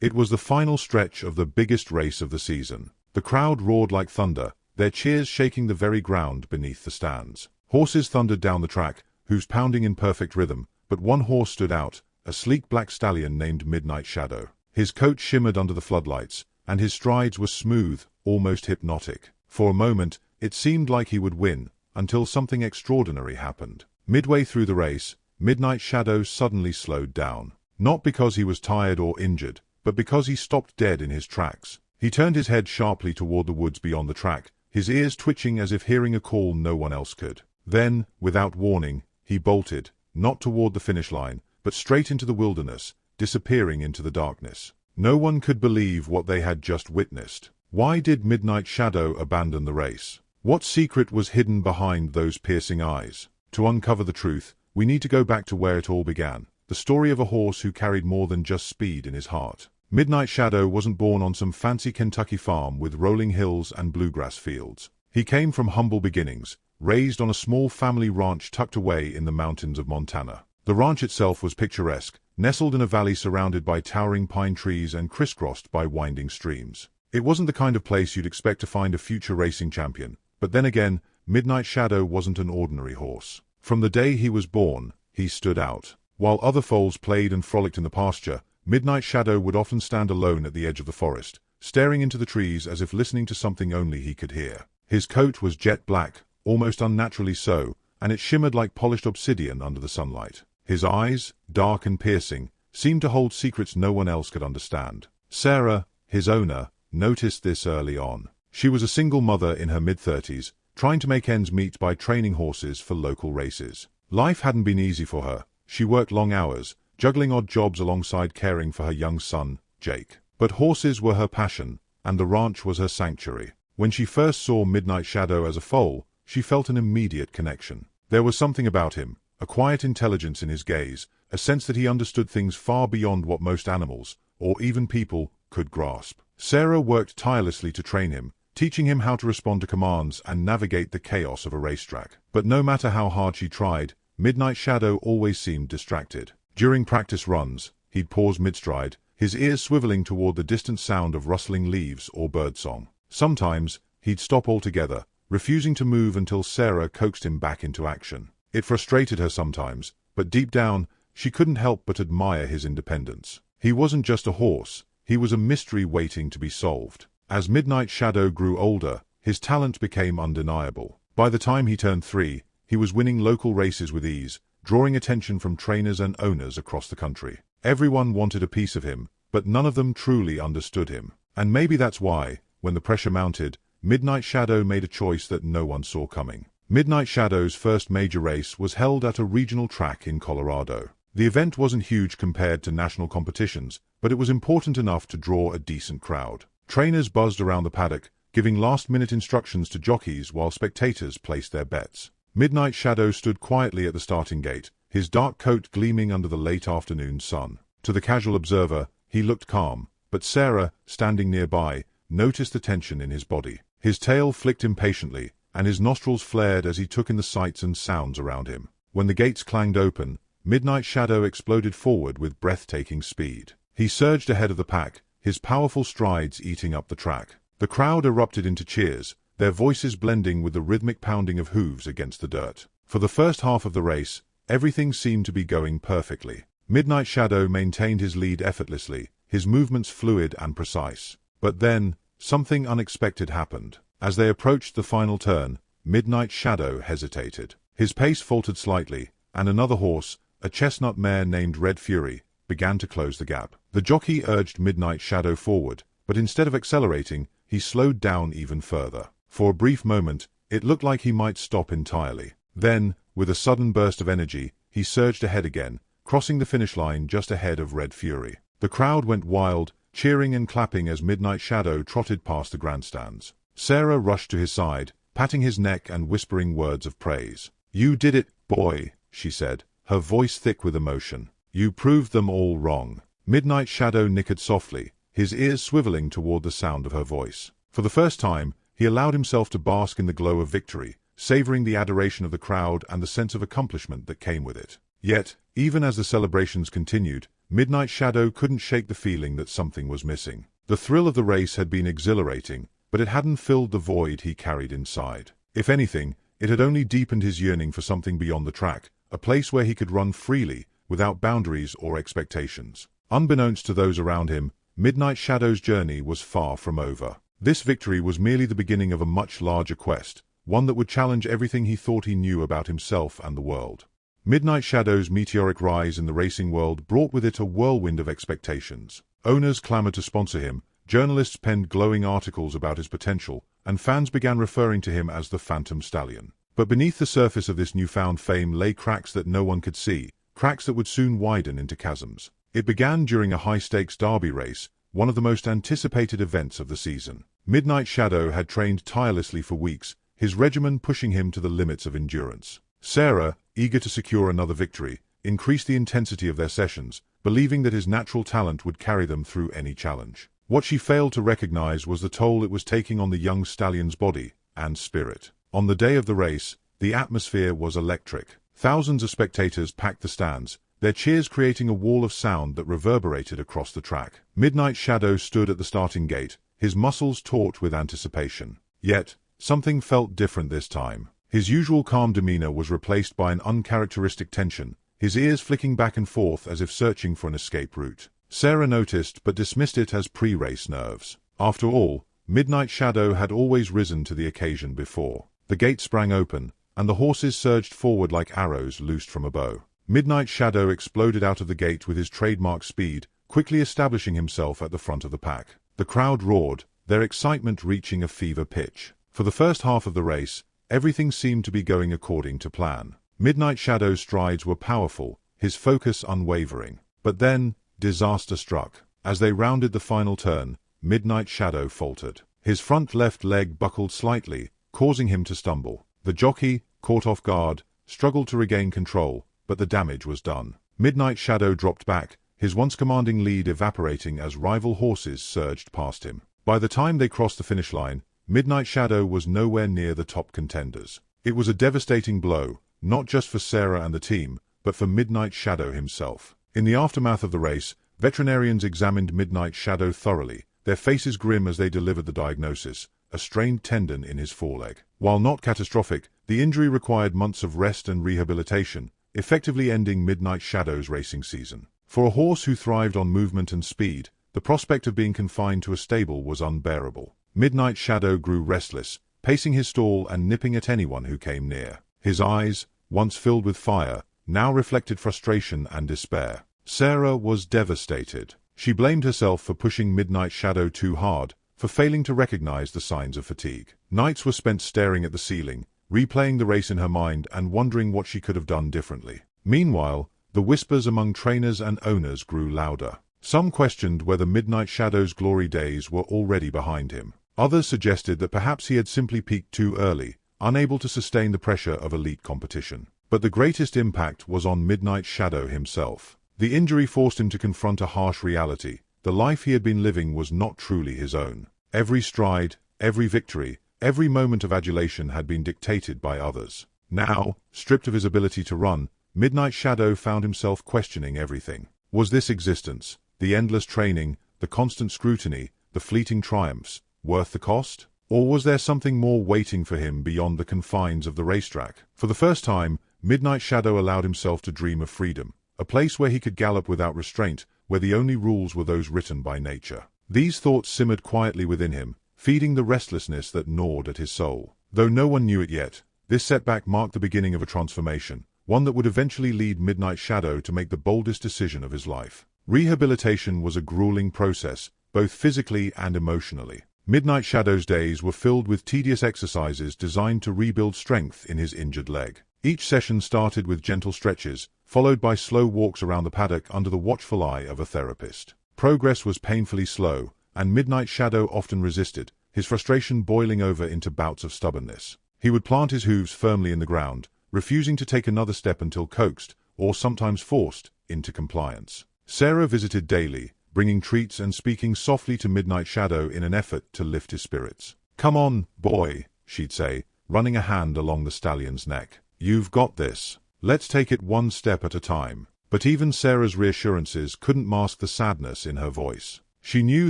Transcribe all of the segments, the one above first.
It was the final stretch of the biggest race of the season. The crowd roared like thunder, their cheers shaking the very ground beneath the stands. Horses thundered down the track, hooves pounding in perfect rhythm, but one horse stood out, a sleek black stallion named Midnight Shadow. His coat shimmered under the floodlights, and his strides were smooth, almost hypnotic. For a moment, it seemed like he would win, until something extraordinary happened. Midway through the race, Midnight Shadow suddenly slowed down. Not because he was tired or injured, but because he stopped dead in his tracks. He turned his head sharply toward the woods beyond the track, his ears twitching as if hearing a call no one else could. Then, without warning, he bolted, not toward the finish line, but straight into the wilderness, disappearing into the darkness. No one could believe what they had just witnessed. Why did Midnight Shadow abandon the race? What secret was hidden behind those piercing eyes? To uncover the truth, we need to go back to where it all began. The story of a horse who carried more than just speed in his heart. Midnight Shadow wasn't born on some fancy Kentucky farm with rolling hills and bluegrass fields. He came from humble beginnings, raised on a small family ranch tucked away in the mountains of Montana. The ranch itself was picturesque, nestled in a valley surrounded by towering pine trees and crisscrossed by winding streams. It wasn't the kind of place you'd expect to find a future racing champion, but then again, Midnight Shadow wasn't an ordinary horse. From the day he was born, he stood out. While other foals played and frolicked in the pasture, Midnight Shadow would often stand alone at the edge of the forest, staring into the trees as if listening to something only he could hear. His coat was jet black, almost unnaturally so, and it shimmered like polished obsidian under the sunlight. His eyes, dark and piercing, seemed to hold secrets no one else could understand. Sarah, his owner, noticed this early on. She was a single mother in her mid-30s, trying to make ends meet by training horses for local races. Life hadn't been easy for her. She worked long hours, juggling odd jobs alongside caring for her young son, Jake. But horses were her passion, and the ranch was her sanctuary. When she first saw Midnight Shadow as a foal, she felt an immediate connection. There was something about him, a quiet intelligence in his gaze, a sense that he understood things far beyond what most animals, or even people, could grasp. Sarah worked tirelessly to train him, teaching him how to respond to commands and navigate the chaos of a racetrack. But no matter how hard she tried, Midnight Shadow always seemed distracted. During practice runs, he'd pause mid-stride, his ears swiveling toward the distant sound of rustling leaves or birdsong. Sometimes, he'd stop altogether, refusing to move until Sarah coaxed him back into action. It frustrated her sometimes, but deep down, she couldn't help but admire his independence. He wasn't just a horse, he was a mystery waiting to be solved. As Midnight Shadow grew older, his talent became undeniable. By the time he turned 3, he was winning local races with ease, drawing attention from trainers and owners across the country. Everyone wanted a piece of him, but none of them truly understood him. And maybe that's why, when the pressure mounted, Midnight Shadow made a choice that no one saw coming. Midnight Shadow's first major race was held at a regional track in Colorado. The event wasn't huge compared to national competitions, but it was important enough to draw a decent crowd. Trainers buzzed around the paddock, giving last-minute instructions to jockeys while spectators placed their bets. Midnight Shadow stood quietly at the starting gate, his dark coat gleaming under the late afternoon sun. To the casual observer, he looked calm, but Sarah, standing nearby, noticed the tension in his body. His tail flicked impatiently, and his nostrils flared as he took in the sights and sounds around him. When the gates clanged open, Midnight Shadow exploded forward with breathtaking speed. He surged ahead of the pack, his powerful strides eating up the track. The crowd erupted into cheers, their voices blending with the rhythmic pounding of hooves against the dirt. For the first half of the race, everything seemed to be going perfectly. Midnight Shadow maintained his lead effortlessly, his movements fluid and precise. But then, something unexpected happened. As they approached the final turn, Midnight Shadow hesitated. His pace faltered slightly, and another horse, a chestnut mare named Red Fury, began to close the gap. The jockey urged Midnight Shadow forward, but instead of accelerating, he slowed down even further. For a brief moment, it looked like he might stop entirely. Then, with a sudden burst of energy, he surged ahead again, crossing the finish line just ahead of Red Fury. The crowd went wild, cheering and clapping as Midnight Shadow trotted past the grandstands. Sarah rushed to his side, patting his neck and whispering words of praise. "You did it, boy," she said, her voice thick with emotion. "You proved them all wrong." Midnight Shadow nickered softly, his ears swiveling toward the sound of her voice. For the first time, he allowed himself to bask in the glow of victory, savoring the adoration of the crowd and the sense of accomplishment that came with it. Yet, even as the celebrations continued, Midnight Shadow couldn't shake the feeling that something was missing. The thrill of the race had been exhilarating, but it hadn't filled the void he carried inside. If anything, it had only deepened his yearning for something beyond the track, a place where he could run freely, without boundaries or expectations. Unbeknownst to those around him, Midnight Shadow's journey was far from over. This victory was merely the beginning of a much larger quest, one that would challenge everything he thought he knew about himself and the world. Midnight Shadow's meteoric rise in the racing world brought with it a whirlwind of expectations. Owners clamored to sponsor him, journalists penned glowing articles about his potential, and fans began referring to him as the Phantom Stallion. But beneath the surface of this newfound fame lay cracks that no one could see, cracks that would soon widen into chasms. It began during a high-stakes derby race, one of the most anticipated events of the season. Midnight Shadow had trained tirelessly for weeks, his regimen pushing him to the limits of endurance. Sarah, eager to secure another victory, increased the intensity of their sessions, believing that his natural talent would carry them through any challenge. What she failed to recognize was the toll it was taking on the young stallion's body and spirit. On the day of the race, the atmosphere was electric. Thousands of spectators packed the stands, their cheers creating a wall of sound that reverberated across the track. Midnight Shadow stood at the starting gate, his muscles taut with anticipation. Yet, something felt different this time. His usual calm demeanor was replaced by an uncharacteristic tension, his ears flicking back and forth as if searching for an escape route. Sarah noticed but dismissed it as pre-race nerves. After all, Midnight Shadow had always risen to the occasion before. The gate sprang open, and the horses surged forward like arrows loosed from a bow. Midnight Shadow exploded out of the gate with his trademark speed, quickly establishing himself at the front of the pack. The crowd roared, their excitement reaching a fever pitch. For the first half of the race, everything seemed to be going according to plan. Midnight Shadow's strides were powerful, his focus unwavering. But then, disaster struck. As they rounded the final turn, Midnight Shadow faltered. His front left leg buckled slightly, causing him to stumble. The jockey, caught off guard, struggled to regain control, but the damage was done. Midnight Shadow dropped back, his once commanding lead evaporating as rival horses surged past him. By the time they crossed the finish line, Midnight Shadow was nowhere near the top contenders. It was a devastating blow, not just for Sarah and the team, but for Midnight Shadow himself. In the aftermath of the race, veterinarians examined Midnight Shadow thoroughly, their faces grim as they delivered the diagnosis: a strained tendon in his foreleg. While not catastrophic, the injury required months of rest and rehabilitation, effectively ending Midnight Shadow's racing season. For a horse who thrived on movement and speed, the prospect of being confined to a stable was unbearable. Midnight Shadow grew restless, pacing his stall and nipping at anyone who came near. His eyes, once filled with fire, now reflected frustration and despair. Sarah was devastated. She blamed herself for pushing Midnight Shadow too hard, for failing to recognize the signs of fatigue. Nights were spent staring at the ceiling, replaying the race in her mind and wondering what she could have done differently. Meanwhile, the whispers among trainers and owners grew louder. Some questioned whether Midnight Shadow's glory days were already behind him. Others suggested that perhaps he had simply peaked too early, unable to sustain the pressure of elite competition. But the greatest impact was on Midnight Shadow himself. The injury forced him to confront a harsh reality. The life he had been living was not truly his own. Every stride, every victory, every moment of adulation had been dictated by others. Now, stripped of his ability to run, Midnight Shadow found himself questioning everything. Was this existence, the endless training, the constant scrutiny, the fleeting triumphs, worth the cost? Or was there something more waiting for him beyond the confines of the racetrack? For the first time, Midnight Shadow allowed himself to dream of freedom, a place where he could gallop without restraint, where the only rules were those written by nature. These thoughts simmered quietly within him, feeding the restlessness that gnawed at his soul. Though no one knew it yet, this setback marked the beginning of a transformation, one that would eventually lead Midnight Shadow to make the boldest decision of his life. Rehabilitation was a grueling process, both physically and emotionally. Midnight Shadow's days were filled with tedious exercises designed to rebuild strength in his injured leg. Each session started with gentle stretches, followed by slow walks around the paddock under the watchful eye of a therapist. Progress was painfully slow, and Midnight Shadow often resisted, his frustration boiling over into bouts of stubbornness. He would plant his hooves firmly in the ground, refusing to take another step until coaxed, or sometimes forced, into compliance. Sarah visited daily, bringing treats and speaking softly to Midnight Shadow in an effort to lift his spirits. "Come on, boy," she'd say, running a hand along the stallion's neck. "You've got this. Let's take it one step at a time." But even Sarah's reassurances couldn't mask the sadness in her voice. She knew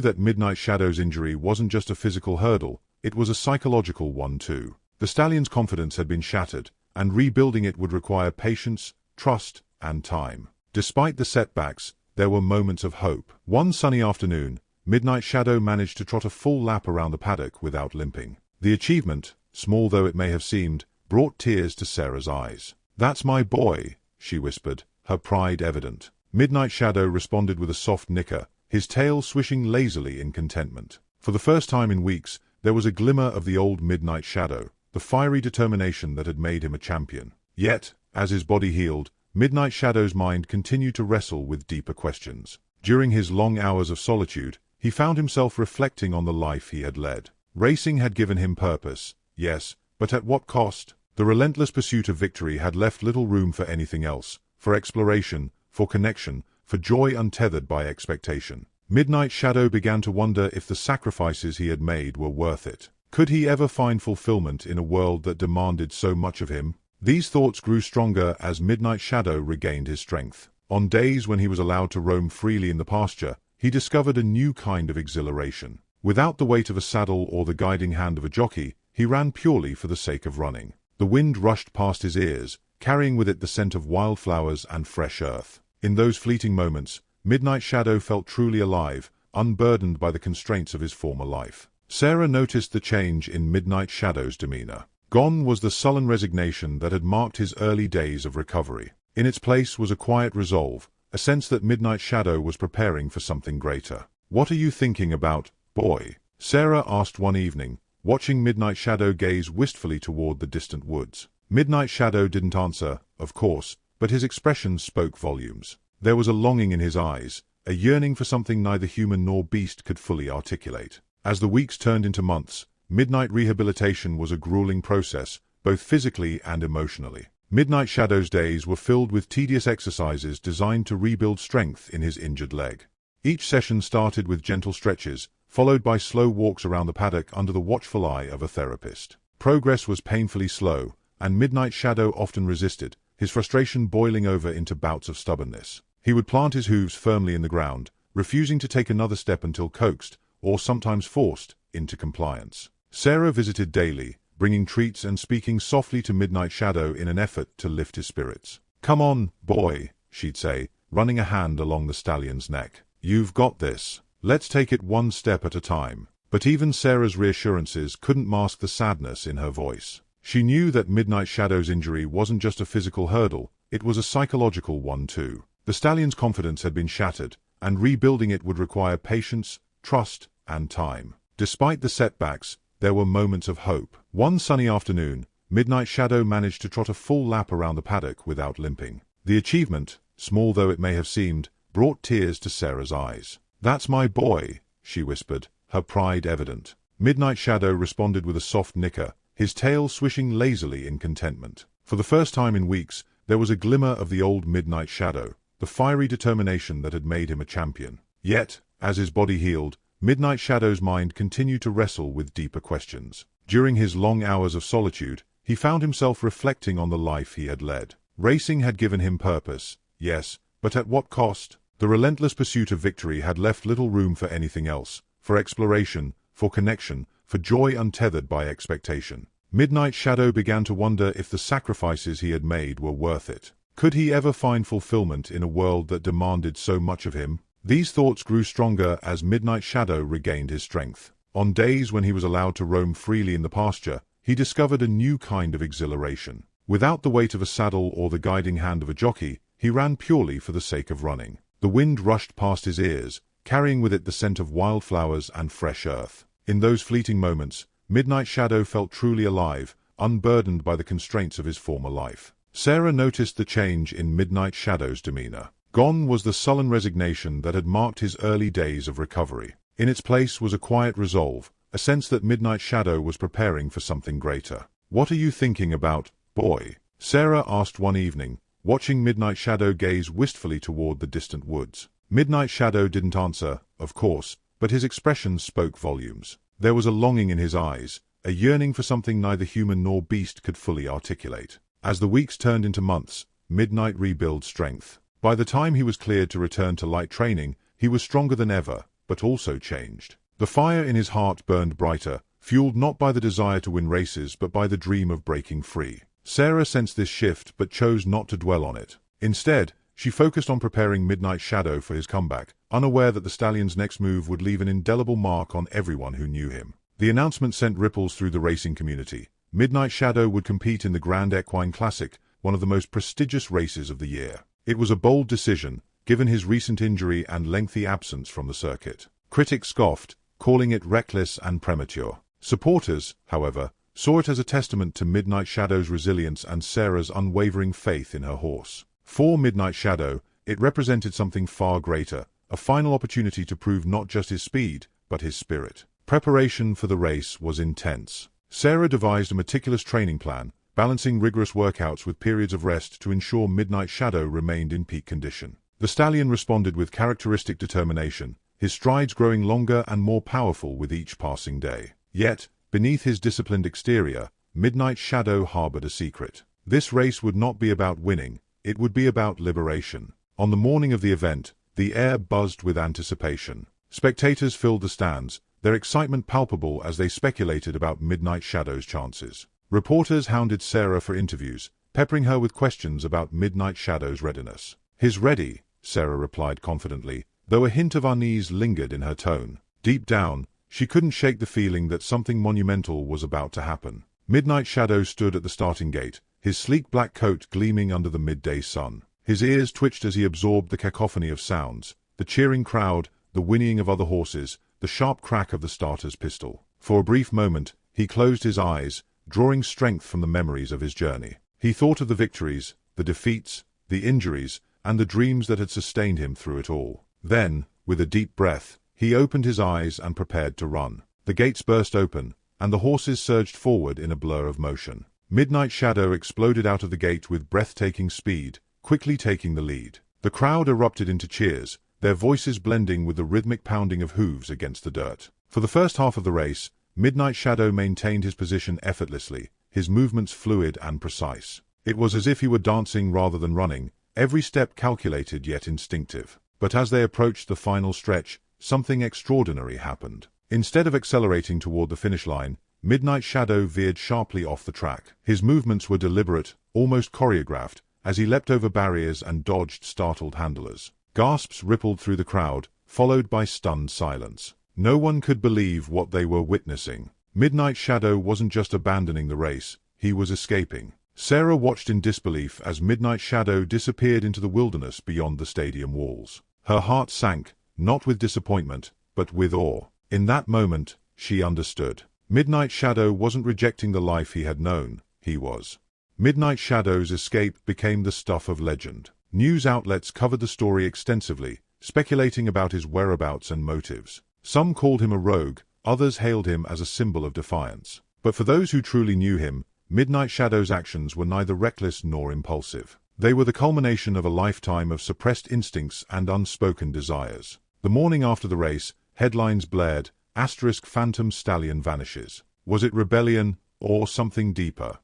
that Midnight Shadow's injury wasn't just a physical hurdle, it was a psychological one too. The stallion's confidence had been shattered, and rebuilding it would require patience, trust, and time. Despite the setbacks, there were moments of hope. One sunny afternoon, Midnight Shadow managed to trot a full lap around the paddock without limping. The achievement, small though it may have seemed, brought tears to Sarah's eyes. "That's my boy," she whispered, her pride evident. Midnight Shadow responded with a soft nicker, his tail swishing lazily in contentment. For the first time in weeks, there was a glimmer of the old Midnight Shadow, the fiery determination that had made him a champion. Yet, as his body healed, Midnight Shadow's mind continued to wrestle with deeper questions. During his long hours of solitude, he found himself reflecting on the life he had led. Racing had given him purpose, yes, but at what cost? The relentless pursuit of victory had left little room for anything else, for exploration, for connection, for joy untethered by expectation. Midnight Shadow began to wonder if the sacrifices he had made were worth it. Could he ever find fulfillment in a world that demanded so much of him? These thoughts grew stronger as Midnight Shadow regained his strength. On days when he was allowed to roam freely in the pasture, he discovered a new kind of exhilaration. Without the weight of a saddle or the guiding hand of a jockey, he ran purely for the sake of running. The wind rushed past his ears, carrying with it the scent of wildflowers and fresh earth. In those fleeting moments, Midnight Shadow felt truly alive, unburdened by the constraints of his former life. Sarah noticed the change in Midnight Shadow's demeanor. Gone was the sullen resignation that had marked his early days of recovery. In its place was a quiet resolve, a sense that Midnight Shadow was preparing for something greater. "What are you thinking about, boy?" Sarah asked one evening, watching Midnight Shadow gaze wistfully toward the distant woods. Midnight Shadow didn't answer, of course, but his expression spoke volumes. There was a longing in his eyes, a yearning for something neither human nor beast could fully articulate. As the weeks turned into months, Midnight rehabilitation was a grueling process, both physically and emotionally. Midnight Shadow's days were filled with tedious exercises designed to rebuild strength in his injured leg. Each session started with gentle stretches, followed by slow walks around the paddock under the watchful eye of a therapist. Progress was painfully slow, and Midnight Shadow often resisted, his frustration boiling over into bouts of stubbornness. He would plant his hooves firmly in the ground, refusing to take another step until coaxed, or sometimes forced, into compliance. Sarah visited daily, bringing treats and speaking softly to Midnight Shadow in an effort to lift his spirits. "Come on, boy," she'd say, running a hand along the stallion's neck. "You've got this. Let's take it one step at a time." But even Sarah's reassurances couldn't mask the sadness in her voice. She knew that Midnight Shadow's injury wasn't just a physical hurdle, it was a psychological one too. The stallion's confidence had been shattered, and rebuilding it would require patience, trust, and time. Despite the setbacks, there were moments of hope. One sunny afternoon, Midnight Shadow managed to trot a full lap around the paddock without limping. The achievement, small though it may have seemed, brought tears to Sarah's eyes. "That's my boy," she whispered, her pride evident. Midnight Shadow responded with a soft nicker, his tail swishing lazily in contentment. For the first time in weeks, there was a glimmer of the old Midnight Shadow, the fiery determination that had made him a champion. Yet, as his body healed, Midnight Shadow's mind continued to wrestle with deeper questions. During his long hours of solitude, he found himself reflecting on the life he had led. Racing had given him purpose, yes, but at what cost? The relentless pursuit of victory had left little room for anything else, for exploration, for connection, for joy untethered by expectation. Midnight Shadow began to wonder if the sacrifices he had made were worth it. Could he ever find fulfillment in a world that demanded so much of him? These thoughts grew stronger as Midnight Shadow regained his strength. On days when he was allowed to roam freely in the pasture, he discovered a new kind of exhilaration. Without the weight of a saddle or the guiding hand of a jockey, he ran purely for the sake of running. The wind rushed past his ears, carrying with it the scent of wildflowers and fresh earth. In those fleeting moments, Midnight Shadow felt truly alive, unburdened by the constraints of his former life. Sarah noticed the change in Midnight Shadow's demeanor. Gone was the sullen resignation that had marked his early days of recovery. In its place was a quiet resolve, a sense that Midnight Shadow was preparing for something greater. "What are you thinking about, boy?" Sarah asked one evening, watching Midnight Shadow gaze wistfully toward the distant woods. Midnight Shadow didn't answer, of course, but his expression spoke volumes. There was a longing in his eyes, a yearning for something neither human nor beast could fully articulate. As the weeks turned into months, Midnight rebuilt strength. By the time he was cleared to return to light training, he was stronger than ever, but also changed. The fire in his heart burned brighter, fueled not by the desire to win races but by the dream of breaking free. Sarah sensed this shift but chose not to dwell on it. Instead, she focused on preparing Midnight Shadow for his comeback, unaware that the stallion's next move would leave an indelible mark on everyone who knew him. The announcement sent ripples through the racing community. Midnight Shadow would compete in the Grand Equine Classic, one of the most prestigious races of the year. It was a bold decision, given his recent injury and lengthy absence from the circuit. Critics scoffed, calling it reckless and premature. Supporters, however, saw it as a testament to Midnight Shadow's resilience and Sarah's unwavering faith in her horse. For Midnight Shadow, it represented something far greater, a final opportunity to prove not just his speed, but his spirit. Preparation for the race was intense. Sarah devised a meticulous training plan, balancing rigorous workouts with periods of rest to ensure Midnight Shadow remained in peak condition. The stallion responded with characteristic determination, his strides growing longer and more powerful with each passing day. Yet, beneath his disciplined exterior, Midnight Shadow harbored a secret. This race would not be about winning, it would be about liberation. On the morning of the event, the air buzzed with anticipation. Spectators filled the stands, their excitement palpable as they speculated about Midnight Shadow's chances. Reporters hounded Sarah for interviews, peppering her with questions about Midnight Shadow's readiness. "He's ready," Sarah replied confidently, though a hint of unease lingered in her tone. Deep down, she couldn't shake the feeling that something monumental was about to happen. Midnight Shadow stood at the starting gate, his sleek black coat gleaming under the midday sun. His ears twitched as he absorbed the cacophony of sounds, the cheering crowd, the whinnying of other horses, the sharp crack of the starter's pistol. For a brief moment, he closed his eyes, drawing strength from the memories of his journey. He thought of the victories, the defeats, the injuries, and the dreams that had sustained him through it all. Then, with a deep breath, he opened his eyes and prepared to run. The gates burst open, and the horses surged forward in a blur of motion. Midnight Shadow exploded out of the gate with breathtaking speed, quickly taking the lead. The crowd erupted into cheers, their voices blending with the rhythmic pounding of hooves against the dirt. For the first half of the race, Midnight Shadow maintained his position effortlessly, his movements fluid and precise. It was as if he were dancing rather than running, every step calculated yet instinctive. But as they approached the final stretch, something extraordinary happened. Instead of accelerating toward the finish line, Midnight Shadow veered sharply off the track. His movements were deliberate, almost choreographed, as he leapt over barriers and dodged startled handlers. Gasps rippled through the crowd, followed by stunned silence. No one could believe what they were witnessing. Midnight Shadow wasn't just abandoning the race, he was escaping. Sarah watched in disbelief as Midnight Shadow disappeared into the wilderness beyond the stadium walls. Her heart sank, not with disappointment, but with awe. In that moment, she understood. Midnight Shadow wasn't rejecting the life he had known, he was. Midnight Shadow's escape became the stuff of legend. News outlets covered the story extensively, speculating about his whereabouts and motives. Some called him a rogue, others hailed him as a symbol of defiance. But for those who truly knew him, Midnight Shadow's actions were neither reckless nor impulsive. They were the culmination of a lifetime of suppressed instincts and unspoken desires. The morning after the race, headlines blared, *Phantom Stallion vanishes. Was it rebellion, or something deeper?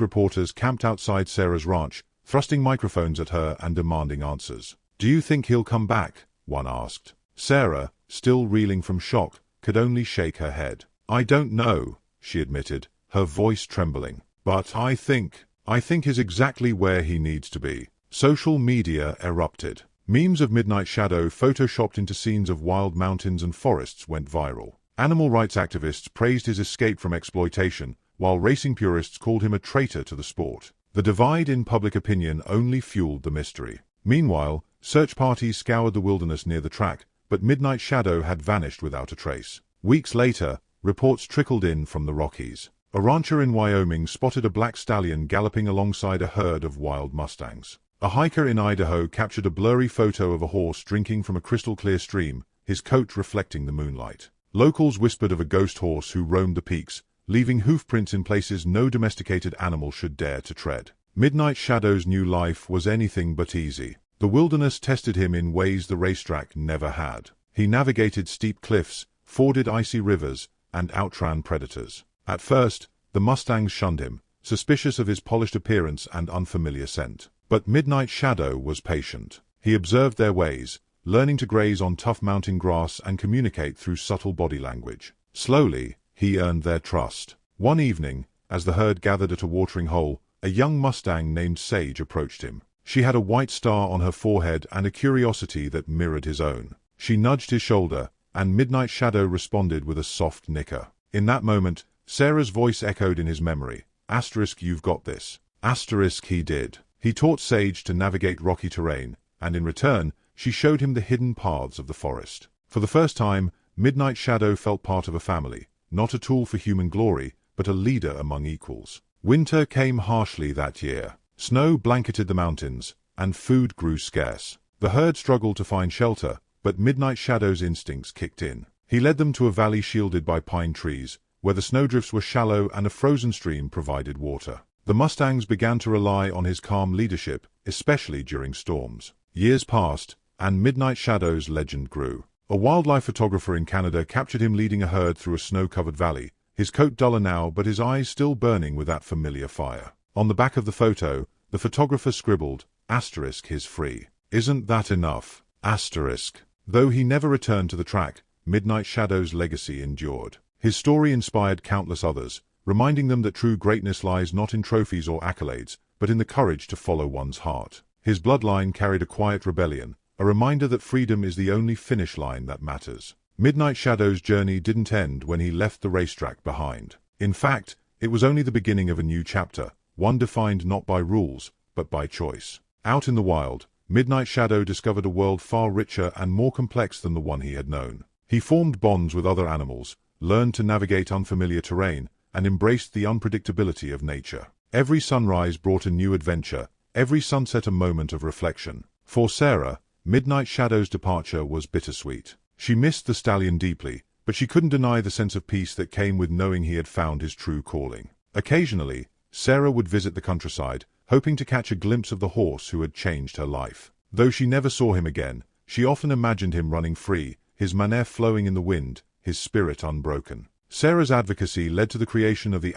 Reporters camped outside Sarah's ranch, thrusting microphones at her and demanding answers. "Do you think he'll come back?" one asked. Sarah, still reeling from shock, could only shake her head. "I don't know," she admitted, her voice trembling. "But I think he's exactly where he needs to be." Social media erupted. Memes of Midnight Shadow photoshopped into scenes of wild mountains and forests went viral. Animal rights activists praised his escape from exploitation, while racing purists called him a traitor to the sport. The divide in public opinion only fueled the mystery. Meanwhile, search parties scoured the wilderness near the track, but Midnight Shadow had vanished without a trace. Weeks later, reports trickled in from the Rockies. A rancher in Wyoming spotted a black stallion galloping alongside a herd of wild mustangs. A hiker in Idaho captured a blurry photo of a horse drinking from a crystal-clear stream, his coat reflecting the moonlight. Locals whispered of a ghost horse who roamed the peaks, leaving hoofprints in places no domesticated animal should dare to tread. Midnight Shadow's new life was anything but easy. The wilderness tested him in ways the racetrack never had. He navigated steep cliffs, forded icy rivers, and outran predators. At first, the mustangs shunned him, suspicious of his polished appearance and unfamiliar scent. But Midnight Shadow was patient. He observed their ways, learning to graze on tough mountain grass and communicate through subtle body language. Slowly, he earned their trust. One evening, as the herd gathered at a watering hole, a young Mustang named Sage approached him. She had a white star on her forehead and a curiosity that mirrored his own. She nudged his shoulder, and Midnight Shadow responded with a soft nicker. In that moment, Sarah's voice echoed in his memory. Asterisk, you've got this. Asterisk, he did. He taught Sage to navigate rocky terrain, and in return, she showed him the hidden paths of the forest. For the first time, Midnight Shadow felt part of a family, not a tool for human glory, but a leader among equals. Winter came harshly that year. Snow blanketed the mountains, and food grew scarce. The herd struggled to find shelter, but Midnight Shadow's instincts kicked in. He led them to a valley shielded by pine trees, where the snowdrifts were shallow and a frozen stream provided water. The Mustangs began to rely on his calm leadership, especially during storms. Years passed, and Midnight Shadow's legend grew. A wildlife photographer in Canada captured him leading a herd through a snow-covered valley, his coat duller now but his eyes still burning with that familiar fire. On the back of the photo, the photographer scribbled, asterisk, he's free. Isn't that enough? Asterisk. Though he never returned to the track, Midnight Shadow's legacy endured. His story inspired countless others, reminding them that true greatness lies not in trophies or accolades, but in the courage to follow one's heart. His bloodline carried a quiet rebellion, a reminder that freedom is the only finish line that matters. Midnight Shadow's journey didn't end when he left the racetrack behind. In fact, it was only the beginning of a new chapter, one defined not by rules, but by choice. Out in the wild, Midnight Shadow discovered a world far richer and more complex than the one he had known. He formed bonds with other animals, learned to navigate unfamiliar terrain, and embraced the unpredictability of nature. Every sunrise brought a new adventure, every sunset a moment of reflection. For Sarah, Midnight Shadow's departure was bittersweet. She missed the stallion deeply, but she couldn't deny the sense of peace that came with knowing he had found his true calling. Occasionally, Sarah would visit the countryside, hoping to catch a glimpse of the horse who had changed her life. Though she never saw him again, she often imagined him running free, his manner flowing in the wind, his spirit unbroken. Sarah's advocacy led to the creation of the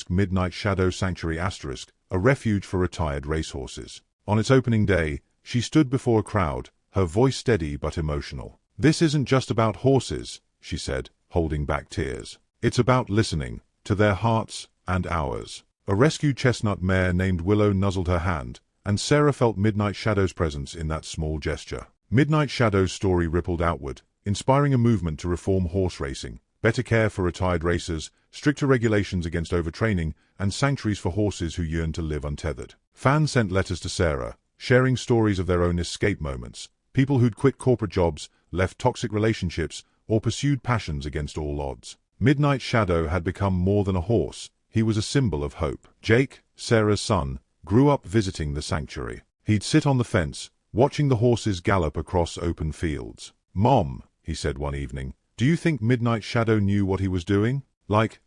Midnight Shadow Sanctuary a refuge for retired racehorses. On its opening day, she stood before a crowd, her voice steady but emotional. This isn't just about horses, she said, holding back tears. It's about listening, to their hearts and ours. A rescued chestnut mare named Willow nuzzled her hand, and Sarah felt Midnight Shadow's presence in that small gesture. Midnight Shadow's story rippled outward, inspiring a movement to reform horse racing, better care for retired racers, stricter regulations against overtraining, and sanctuaries for horses who yearn to live untethered. Fans sent letters to Sarah, sharing stories of their own escape moments, people who'd quit corporate jobs, left toxic relationships, or pursued passions against all odds. Midnight Shadow had become more than a horse. He was a symbol of hope. Jake, Sarah's son, grew up visiting the sanctuary. He'd sit on the fence, watching the horses gallop across open fields. "Mom," he said one evening, "do you think Midnight Shadow knew what he was doing? Like,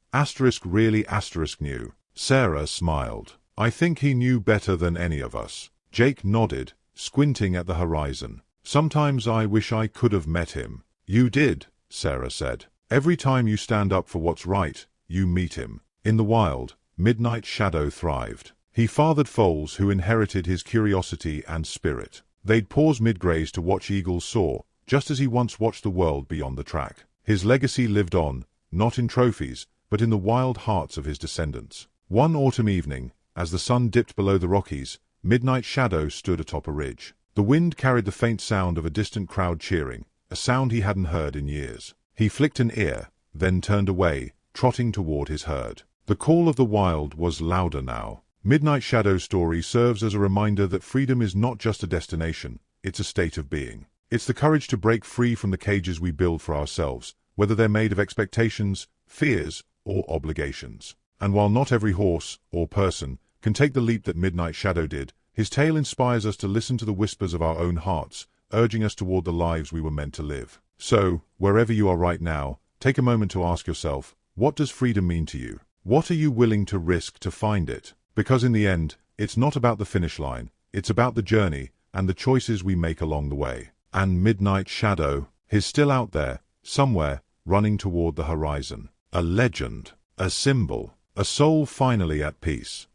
really knew?" Sarah smiled. "I think he knew better than any of us." Jake nodded, squinting at the horizon. "Sometimes I wish I could have met him." "You did," Sarah said. "Every time you stand up for what's right, you meet him." In the wild, Midnight Shadow thrived. He fathered foals who inherited his curiosity and spirit. They'd pause mid-graze to watch eagles soar, just as he once watched the world beyond the track. His legacy lived on, not in trophies, but in the wild hearts of his descendants. One autumn evening, as the sun dipped below the Rockies, Midnight Shadow stood atop a ridge. The wind carried the faint sound of a distant crowd cheering, a sound he hadn't heard in years. He flicked an ear, then turned away, trotting toward his herd. The call of the wild was louder now. Midnight Shadow's story serves as a reminder that freedom is not just a destination, it's a state of being. It's the courage to break free from the cages we build for ourselves, whether they're made of expectations, fears, or obligations. And while not every horse, or person, can take the leap that Midnight Shadow did, his tale inspires us to listen to the whispers of our own hearts, urging us toward the lives we were meant to live. So, wherever you are right now, take a moment to ask yourself, what does freedom mean to you? What are you willing to risk to find it? Because in the end, it's not about the finish line, it's about the journey, and the choices we make along the way. And Midnight Shadow is still out there, somewhere, running toward the horizon. A legend, a symbol, a soul finally at peace.